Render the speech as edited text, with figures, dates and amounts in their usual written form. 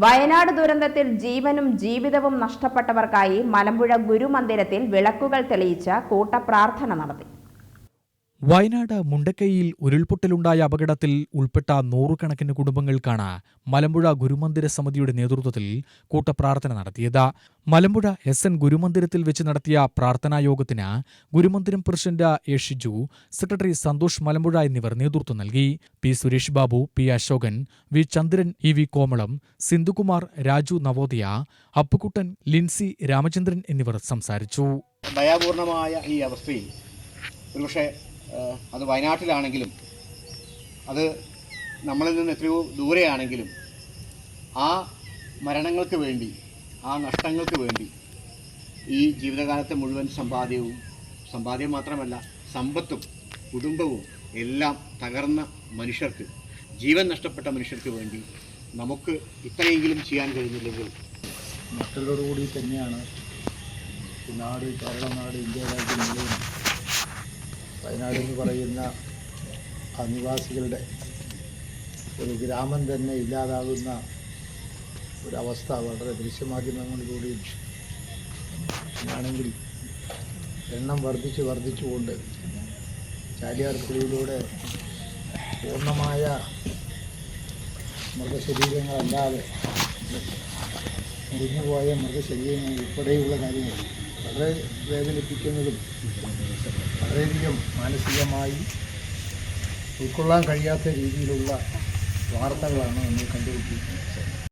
വയനാട് ദുരന്തത്തിൽ ജീവനും ജീവിതവും നഷ്ടപ്പെട്ടവർക്കായി മലമ്പുഴ ഗുരുമന്ദിരത്തിൽ വിളക്കുകൾ തെളിയിച്ച് കൂട്ടപ്രാർത്ഥന നടത്തി. വയനാട് മുണ്ടക്കൈയിൽ ഉരുൾപൊട്ടലുണ്ടായ അപകടത്തിൽ ഉൾപ്പെട്ട നൂറുകണക്കിന് കുടുംബങ്ങൾക്കാണ് മലമ്പുഴ ഗുരുമന്ദിര സമിതിയുടെ നേതൃത്വത്തിൽ കൂട്ടപ്രാർത്ഥന നടത്തിയത്. മലമ്പുഴ SN ഗുരുമന്ദിരത്തിൽ വെച്ച് നടത്തിയ പ്രാർത്ഥനായോഗത്തിന് ഗുരുമന്ദിരം പ്രസിഡന്റ് A. ഷിജു, സെക്രട്ടറി സന്തോഷ് മലമ്പുഴ എന്നിവർ നേതൃത്വം നൽകി. P. Suresh Babu, P. Ashokan, V. ചന്ദ്രൻ, EV കോമളം, സിന്ധുകുമാർ, രാജു നവോദയ, അപ്പുക്കുട്ടൻ, ലിൻസി രാമചന്ദ്രൻ എന്നിവർ സംസാരിച്ചു. ദയാപൂർണമായ ഈ അവസ്ഥയിൽ ഒരുപക്ഷെ അത് വയനാട്ടിലാണെങ്കിലും അത് നമ്മളിൽ നിന്ന് എത്രയോ ദൂരെയാണെങ്കിലും ആ മരണങ്ങൾക്ക് വേണ്ടി, ആ നഷ്ടങ്ങൾക്ക് വേണ്ടി ഈ ജീവിതകാലത്തെ മുഴുവൻ സമ്പാദ്യം മാത്രമല്ല സമ്പത്തും കുടുംബവും എല്ലാം തകർന്ന മനുഷ്യർക്ക്, ജീവൻ നഷ്ടപ്പെട്ട മനുഷ്യർക്ക് വേണ്ടി നമുക്ക് ഇത്രയെങ്കിലും ചെയ്യാൻ കഴിഞ്ഞില്ലെങ്കിൽ മറ്റുള്ളവരോടുകൂടി തന്നെയാണ് ഈ നാട്, കേരള നാട്, ഇന്ത്യ രാജ്യം മുഴുവൻ വയനാട് എന്ന് പറയുന്ന ആദിവാസികളുടെ ഒരു ഗ്രാമം തന്നെ ഇല്ലാതാകുന്ന ഒരവസ്ഥ വളരെ ദൃശ്യമാധ്യമങ്ങളിലൂടെയും ആണെങ്കിൽ എണ്ണം വർദ്ധിച്ചുകൊണ്ട് ചാലിയാർപ്പുഴയിലൂടെ പൂർണ്ണമായ മൃതശരീരങ്ങളല്ലാതെ മുറിഞ്ഞുപോയ മൃതശരീരങ്ങൾ ഉൾപ്പെടെയുള്ള കാര്യങ്ങൾ വളരെ വേദനിപ്പിക്കുന്നതും വളരെയധികം മാനസികമായി ഉൾക്കൊള്ളാൻ കഴിയാത്ത രീതിയിലുള്ള വാർത്തകളാണ് നമ്മൾ കണ്ടുകൊണ്ടിരിക്കുന്നത്.